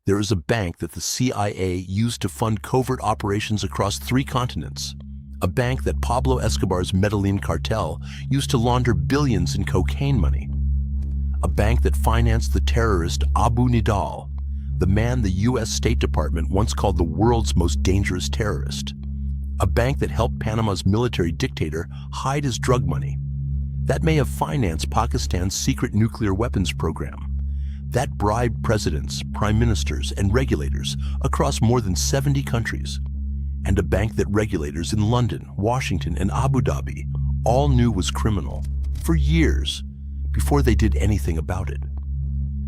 There is a bank that the CIA used to fund covert operations across 3 continents. A bank that Pablo Escobar's Medellin cartel used to launder billions in cocaine money. A bank that financed the terrorist Abu Nidal, the man the U.S. State Department once called the world's most dangerous terrorist. A bank that helped Panama's military dictator hide his drug money. That may have financed Pakistan's secret nuclear weapons program. That bribed presidents, prime ministers, and regulators across more than 70 countries. And a bank that regulators in London, Washington, and Abu Dhabi all knew was criminal for years before they did anything about it.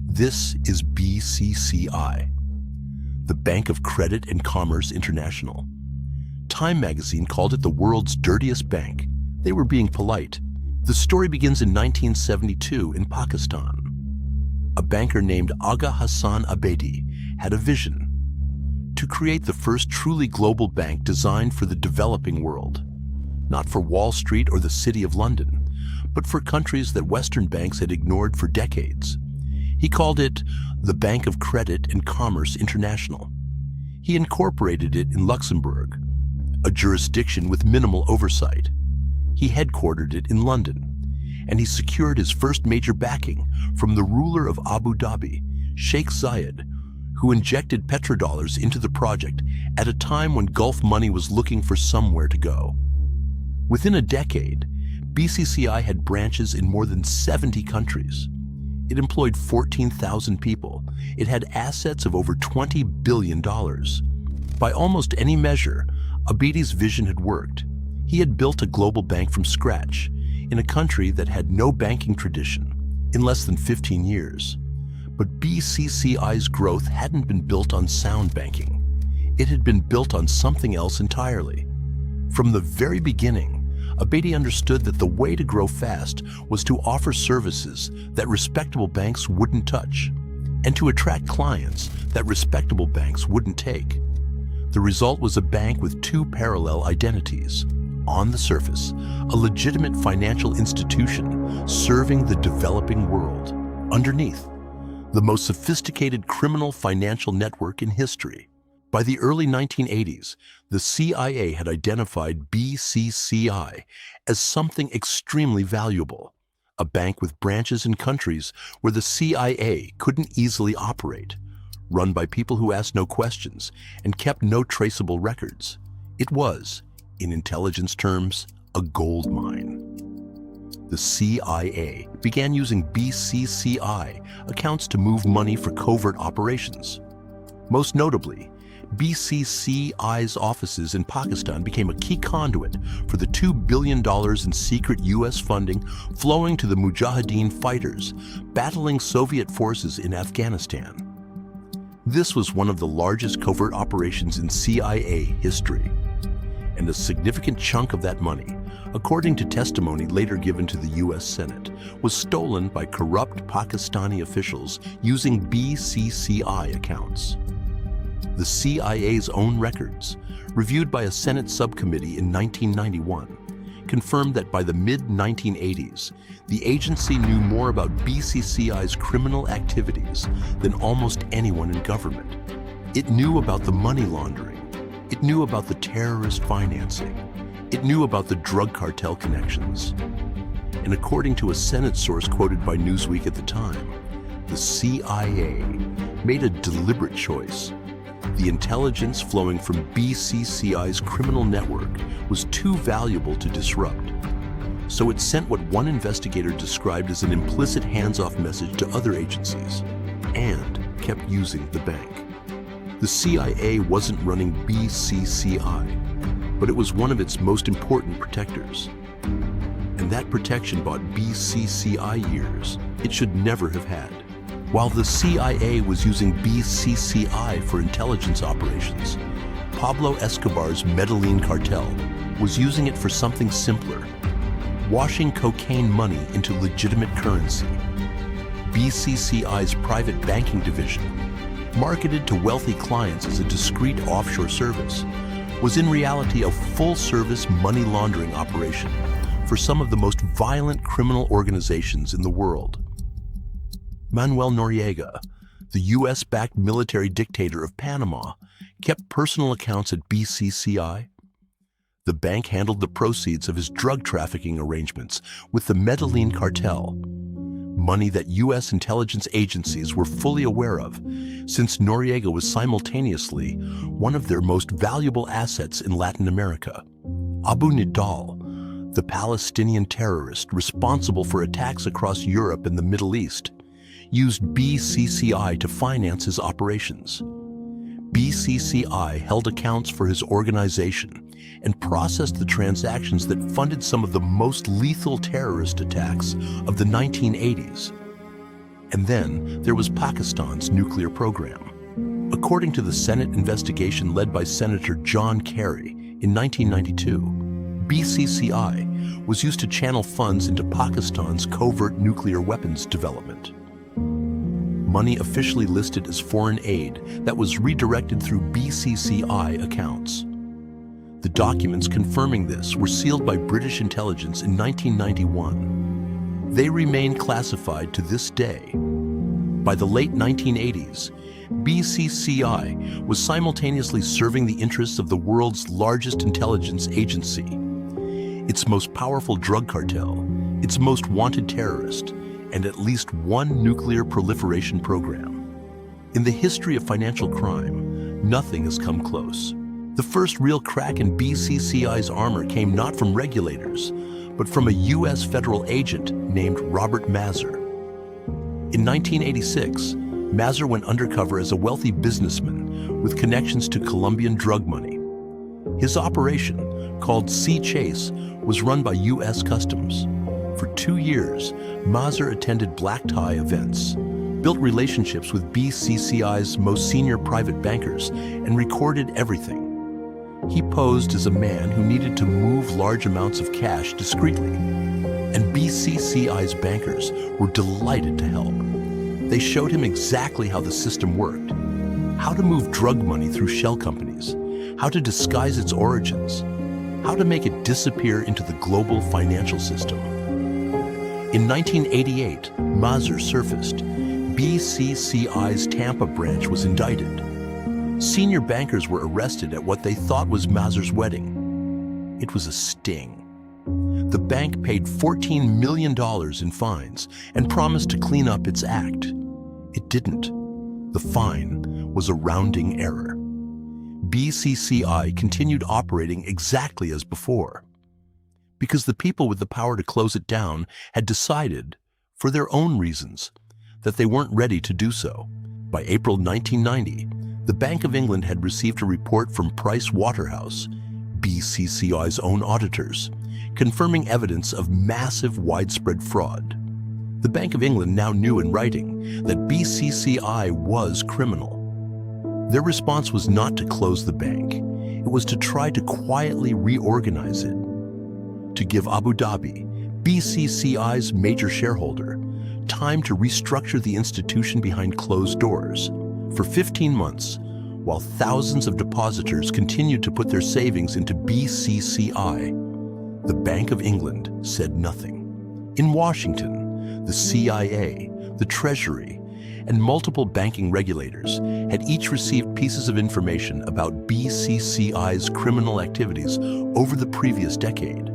This is BCCI, the Bank of Credit and Commerce International. Time magazine called it the world's dirtiest bank. They were being polite. The story begins in 1972 in Pakistan. A banker named Aga Hassan Abedi had a vision to create the first truly global bank designed for the developing world, not for Wall Street or the City of London, but for countries that Western banks had ignored for decades. He called it the Bank of Credit and Commerce International. He incorporated it in Luxembourg, a jurisdiction with minimal oversight. He headquartered it in London, and he secured his first major backing from the ruler of Abu Dhabi, Sheikh Zayed, who injected petrodollars into the project at a time when Gulf money was looking for somewhere to go. Within a decade, BCCI had branches in more than 70 countries. It employed 14,000 people. It had assets of over $20 billion. By almost any measure, Abedi's vision had worked. He had built a global bank from scratch in a country that had no banking tradition in less than 15 years. But BCCI's growth hadn't been built on sound banking. It had been built on something else entirely. From the very beginning, Abedi understood that the way to grow fast was to offer services that respectable banks wouldn't touch, and to attract clients that respectable banks wouldn't take. The result was a bank with 2 parallel identities. On the surface, a legitimate financial institution serving the developing world. Underneath, the most sophisticated criminal financial network in history. By the early 1980s, the CIA had identified BCCI as something extremely valuable, a bank with branches in countries where the CIA couldn't easily operate, run by people who asked no questions and kept no traceable records. It was, in intelligence terms, a gold mine. The CIA began using BCCI accounts to move money for covert operations. Most notably, BCCI's offices in Pakistan became a key conduit for the $2 billion in secret U.S. funding flowing to the Mujahideen fighters battling Soviet forces in Afghanistan. This was one of the largest covert operations in CIA history, and a significant chunk of that money, according to testimony later given to the U.S. Senate, was stolen by corrupt Pakistani officials using BCCI accounts. The CIA's own records, reviewed by a Senate subcommittee in 1991, confirmed that by the mid-1980s, the agency knew more about BCCI's criminal activities than almost anyone in government. It knew about the money laundering. It knew about the terrorist financing. It knew about the drug cartel connections. And according to a Senate source quoted by Newsweek at the time, the CIA made a deliberate choice. The intelligence flowing from BCCI's criminal network was too valuable to disrupt. So it sent what one investigator described as an implicit hands-off message to other agencies, and kept using the bank. The CIA wasn't running BCCI, but it was one of its most important protectors. And that protection bought BCCI years it should never have had. While the CIA was using BCCI for intelligence operations, Pablo Escobar's Medellin cartel was using it for something simpler: washing cocaine money into legitimate currency. BCCI's private banking division, marketed to wealthy clients as a discreet offshore service, was in reality a full-service money laundering operation for some of the most violent criminal organizations in the world. Manuel Noriega, the US-backed military dictator of Panama, kept personal accounts at BCCI. The bank handled the proceeds of his drug trafficking arrangements with the Medellin cartel, money that US intelligence agencies were fully aware of, since Noriega was simultaneously one of their most valuable assets in Latin America. Abu Nidal, the Palestinian terrorist responsible for attacks across Europe and the Middle East, used BCCI to finance his operations. BCCI held accounts for his organization and processed the transactions that funded some of the most lethal terrorist attacks of the 1980s. And then there was Pakistan's nuclear program. According to the Senate investigation led by Senator John Kerry in 1992, BCCI was used to channel funds into Pakistan's covert nuclear weapons development. Money officially listed as foreign aid that was redirected through BCCI accounts. The documents confirming this were sealed by British intelligence in 1991. They remain classified to this day. By the late 1980s, BCCI was simultaneously serving the interests of the world's largest intelligence agency, its most powerful drug cartel, its most wanted terrorist, and at least one nuclear proliferation program. In the history of financial crime, nothing has come close. The first real crack in BCCI's armor came not from regulators, but from a US federal agent named Robert Mazur. In 1986, Mazur went undercover as a wealthy businessman with connections to Colombian drug money. His operation, called Sea Chase, was run by US Customs. For 2 years, Mazur attended black tie events, built relationships with BCCI's most senior private bankers, and recorded everything. He posed as a man who needed to move large amounts of cash discreetly, and BCCI's bankers were delighted to help. They showed him exactly how the system worked, how to move drug money through shell companies, how to disguise its origins, how to make it disappear into the global financial system. In 1988, Mazur surfaced. BCCI's Tampa branch was indicted. Senior bankers were arrested at what they thought was Mazur's wedding. It was a sting. The bank paid $14 million in fines and promised to clean up its act. It didn't. The fine was a rounding error. BCCI continued operating exactly as before, because the people with the power to close it down had decided, for their own reasons, that they weren't ready to do so. By April 1990, the Bank of England had received a report from Price Waterhouse, BCCI's own auditors, confirming evidence of massive widespread fraud. The Bank of England now knew in writing that BCCI was criminal. Their response was not to close the bank. It was to try to quietly reorganize it, to give Abu Dhabi, BCCI's major shareholder, time to restructure the institution behind closed doors. For 15 months, while thousands of depositors continued to put their savings into BCCI, the Bank of England said nothing. In Washington, the CIA, the Treasury, and multiple banking regulators had each received pieces of information about BCCI's criminal activities over the previous decade.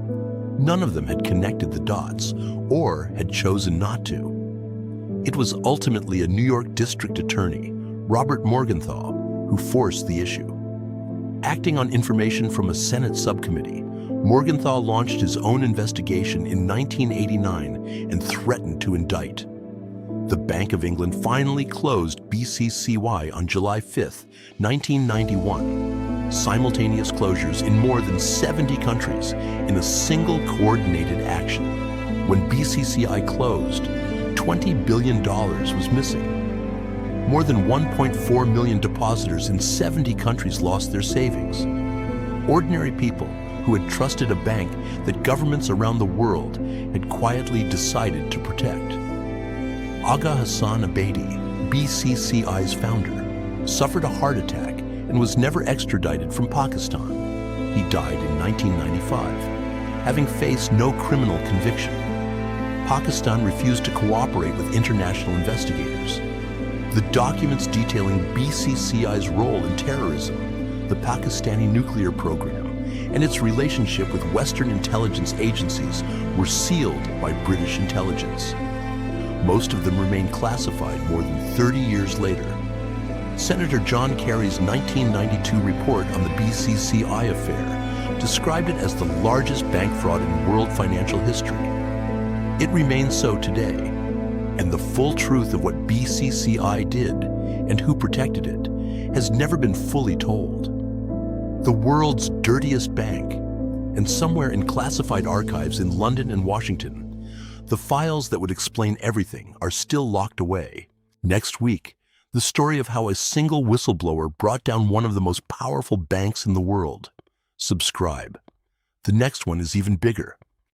None of them had connected the dots or had chosen not to. It was ultimately a New York District Attorney, Robert Morgenthau, who forced the issue. Acting on information from a Senate subcommittee, Morgenthau launched his own investigation in 1989 and threatened to indict. The Bank of England finally closed BCCI on July 5, 1991. Simultaneous closures in more than 70 countries in a single coordinated action. When BCCI closed, $20 billion was missing. More than 1.4 million depositors in 70 countries lost their savings. Ordinary people who had trusted a bank that governments around the world had quietly decided to protect. Aga Hassan Abedi, BCCI's founder, suffered a heart attack and was never extradited from Pakistan. He died in 1995, having faced no criminal conviction. Pakistan refused to cooperate with international investigators. The documents detailing BCCI's role in terrorism, the Pakistani nuclear program, and its relationship with Western intelligence agencies were sealed by British intelligence. Most of them remain classified more than 30 years later. Senator John Kerry's 1992 report on the BCCI affair described it as the largest bank fraud in world financial history. It remains so today, and the full truth of what BCCI did and who protected it has never been fully told. The world's dirtiest bank, and somewhere in classified archives in London and Washington, the files that would explain everything are still locked away. Next week, the story of how a single whistleblower brought down one of the most powerful banks in the world. Subscribe. The next one is even bigger.